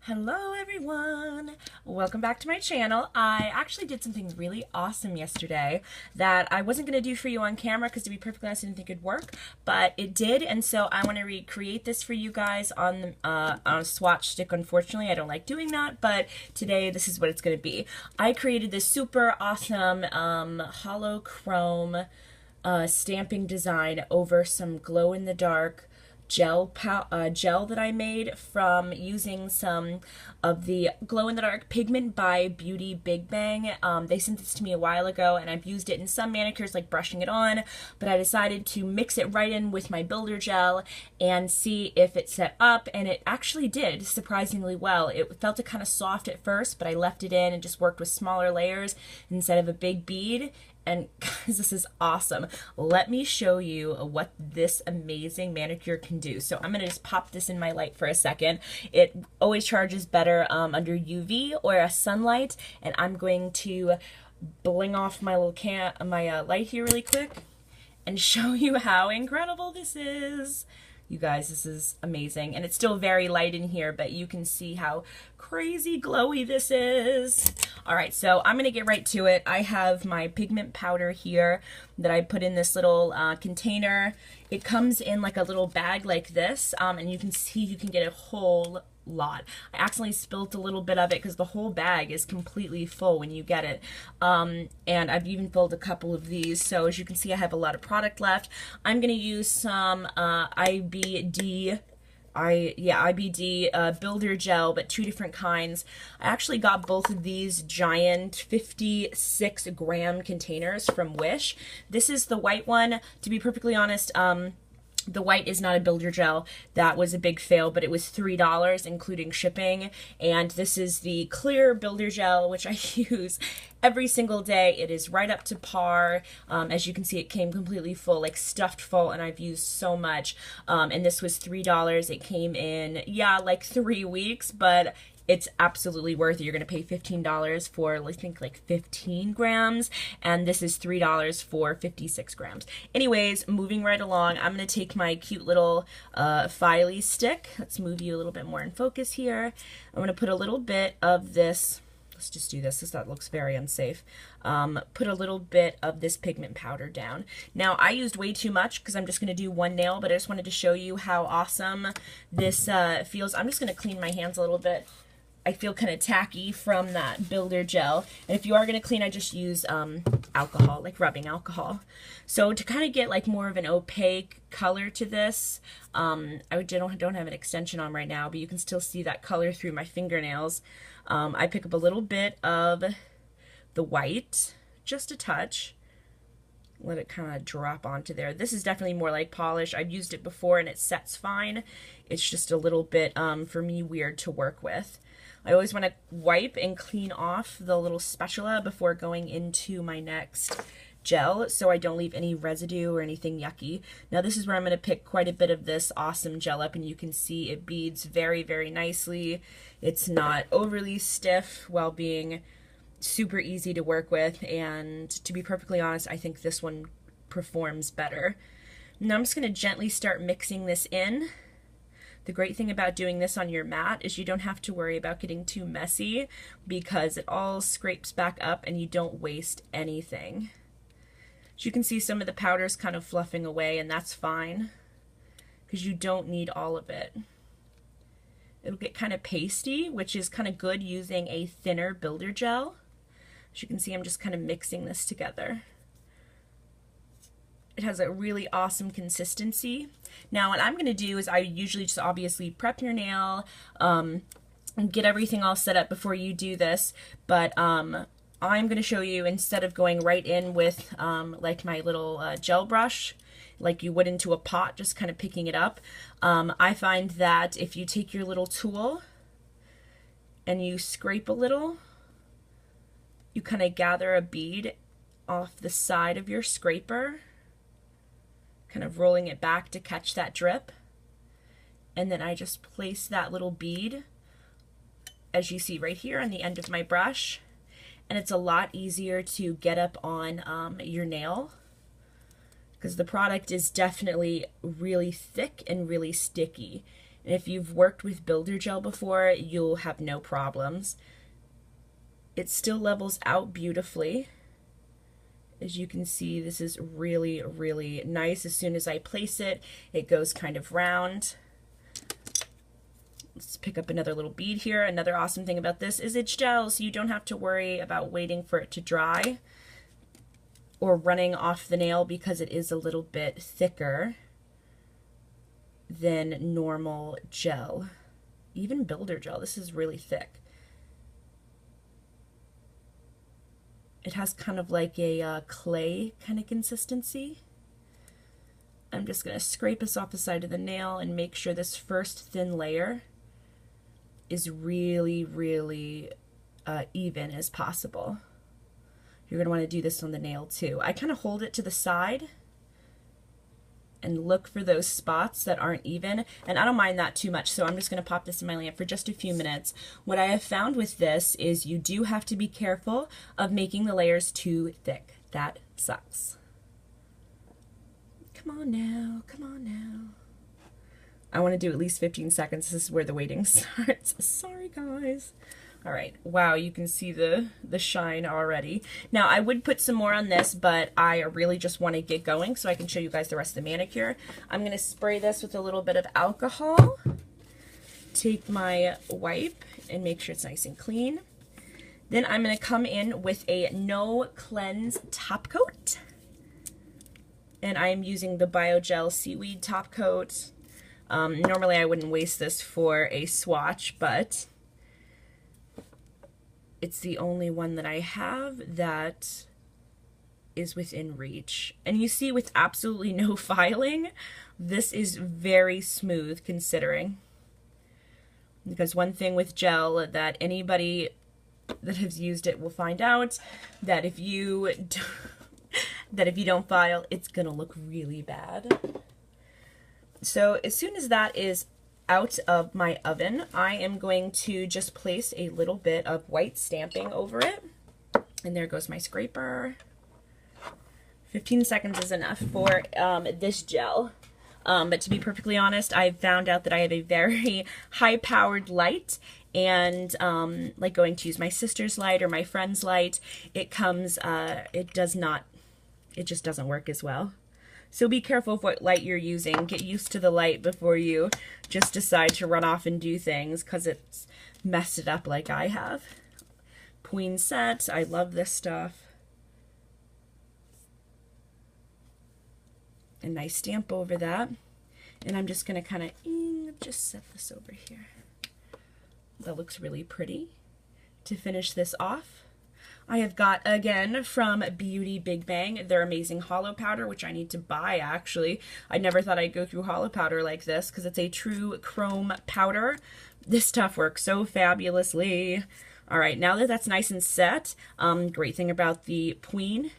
Hello everyone! Welcome back to my channel. I actually did something really awesome yesterday that I wasn't going to do for you on camera because, to be perfectly honest, I didn't think it'd work, but it did, and so I want to recreate this for you guys on a swatch stick. Unfortunately, I don't like doing that, but today this is what it's going to be. I created this super awesome holochrome stamping design over some glow-in-the-dark gel that I made from using some of the glow-in-the-dark pigment by BeautyBigBang. They sent this to me a while ago, and I've used it in some manicures, like brushing it on, but I decided to mix it right in with my builder gel and see if it set up, and it actually did surprisingly well. It felt kind of soft at first, but I left it in and just worked with smaller layers instead of a big bead. And guys, this is awesome. Let me show you what this amazing manicure can do. So I'm gonna just pop this in my light for a second. It always charges better under UV or a sunlight, and I'm going to bling off my little light here really quick and show you how incredible this is. You guys, this is amazing, and it's still very light in here, but you can see how crazy glowy this is. All right, so I'm gonna get right to it. I have my pigment powder here that I put in this little container. It comes in like a little bag like this, and you can see you can get a whole lot. I accidentally spilt a little bit of it because the whole bag is completely full when you get it. And I've even filled a couple of these, so as you can see, I have a lot of product left. I'm gonna use some IBD builder gel, but two different kinds. I actually got both of these giant 56-gram containers from Wish. This is the white one. To be perfectly honest, the white is not a builder gel. That was a big fail, but it was $3 including shipping. And this is the clear builder gel, which I use every single day. It is right up to par. As you can see, it came completely full, like stuffed full, and I've used so much. And this was $3. It came in, yeah, like 3 weeks, but it's absolutely worth it. You're going to pay $15 for, I think, like 15 grams, and this is $3 for 56 grams. Anyways, moving right along, I'm going to take my cute little filey stick. Let's move you a little bit more in focus here. I'm going to put a little bit of this. Let's just do this, because that looks very unsafe. Put a little bit of this pigment powder down. Now, I used way too much because I'm just going to do one nail, but I just wanted to show you how awesome this feels. I'm just going to clean my hands a little bit. I feel kind of tacky from that builder gel. And if you are going to clean, I just use alcohol, like rubbing alcohol. So to kind of get like more of an opaque color to this, I don't have an extension on right now, but you can still see that color through my fingernails. I pick up a little bit of the white, just a touch. Let it kind of drop onto there. This is definitely more like polish. I've used it before and it sets fine. It's just a little bit, for me, weird to work with. I always want to wipe and clean off the little spatula before going into my next gel so I don't leave any residue or anything yucky. Now this is where I'm going to pick quite a bit of this awesome gel up, and you can see it beads very, very nicely. It's not overly stiff while being super easy to work with, and to be perfectly honest, I think this one performs better. Now I'm just going to gently start mixing this in. The great thing about doing this on your mat is you don't have to worry about getting too messy because it all scrapes back up and you don't waste anything. As you can see, some of the powder's kind of fluffing away, and that's fine because you don't need all of it. It'll get kind of pasty, which is kind of good using a thinner builder gel. As you can see, I'm just kind of mixing this together. It has a really awesome consistency. Now what I'm going to do is I usually just obviously prep your nail and get everything all set up before you do this, but I'm going to show you, instead of going right in with like my little gel brush like you would into a pot, just kind of picking it up, I find that if you take your little tool and you scrape a little, you kind of gather a bead off the side of your scraper, kind of rolling it back to catch that drip, and then I just place that little bead, as you see right here, on the end of my brush, and it's a lot easier to get up on your nail because the product is definitely really thick and really sticky, And if you've worked with builder gel before, you'll have no problems. It still levels out beautifully. As you can see, this is really, really nice. As soon as I place it, it goes kind of round. Let's pick up another little bead here. Another awesome thing about this is it's gel, so you don't have to worry about waiting for it to dry or running off the nail because it is a little bit thicker than normal gel. Even builder gel, this is really thick. It has kind of like a clay kind of consistency. I'm just going to scrape this off the side of the nail and make sure this first thin layer is really, really even as possible. You're going to want to do this on the nail too. I kind of hold it to the side and look for those spots that aren't even, and I don't mind that too much, so I'm just going to pop this in my lamp for just a few minutes. What I have found with this is you do have to be careful of making the layers too thick. That sucks. Come on now, come on now. I want to do at least 15 seconds. This is where the waiting starts. Sorry, guys. All right, wow, you can see the shine already. Now, I would put some more on this, but I really just want to get going so I can show you guys the rest of the manicure. I'm going to spray this with a little bit of alcohol. Take my wipe and make sure it's nice and clean. Then I'm going to come in with a No Cleanse top coat. And I'm using the Biogel Seaweed top coat. Normally I wouldn't waste this for a swatch, but it's the only one that I have that is within reach. And you see, with absolutely no filing, this is very smooth considering. Because one thing with gel that anybody that has used it will find out, that if you don't file, it's gonna look really bad. So as soon as that is out of my oven, I am going to just place a little bit of white stamping over it. And there goes my scraper. 15 seconds is enough for this gel. But to be perfectly honest, I've found out that I have a very high-powered light, and like going to use my sister's light or my friend's light, it just doesn't work as well. So be careful of what light you're using. Get used to the light before you just decide to run off and do things, because it's messed it up like I have. Poinsett, I love this stuff. A nice stamp over that. And I'm just going to kind of just set this over here. That looks really pretty. To finish this off, I have got, again, from BeautyBigBang, their amazing hollow powder, which I need to buy, actually. I never thought I'd go through hollow powder like this, because it's a true chrome powder. This stuff works so fabulously. All right, now that that's nice and set, great thing about the Point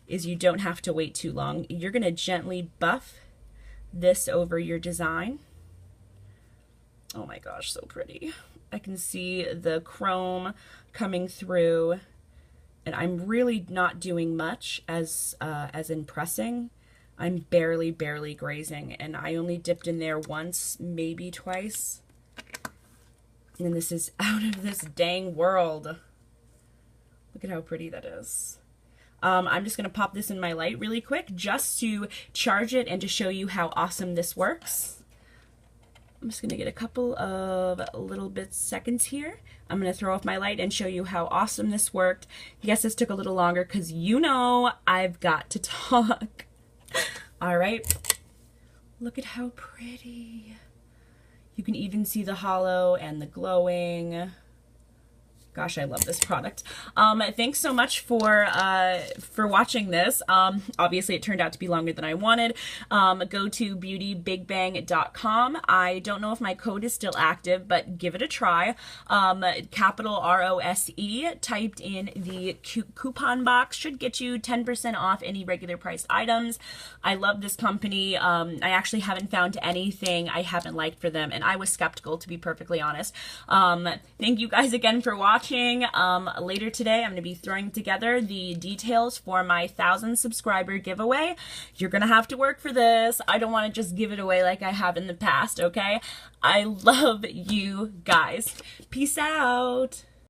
is you don't have to wait too long. You're going to gently buff this over your design. Oh my gosh, so pretty. I can see the chrome coming through. And I'm really not doing much as in pressing. I'm barely grazing, and I only dipped in there once, maybe twice. And this is out of this dang world. Look at how pretty that is. I'm just gonna pop this in my light really quick just to charge it and to show you how awesome this works. I'm just gonna get a couple of little bit seconds here. I'm gonna throw off my light and show you how awesome this worked. Yes, this took a little longer because you know I've got to talk. All right, look at how pretty. You can even see the hollow and the glowing. Gosh, I love this product. Thanks so much for watching this. Obviously, it turned out to be longer than I wanted. Go to BeautyBigBang.com. I don't know if my code is still active, but give it a try. Capital ROSE typed in the coupon box should get you 10% off any regular priced items. I love this company. I actually haven't found anything I haven't liked for them, and I was skeptical, to be perfectly honest. Thank you guys again for watching. watching. Later today, I'm going to be throwing together the details for my 1,000 subscriber giveaway. You're going to have to work for this. I don't want to just give it away like I have in the past, okay? I love you guys. Peace out.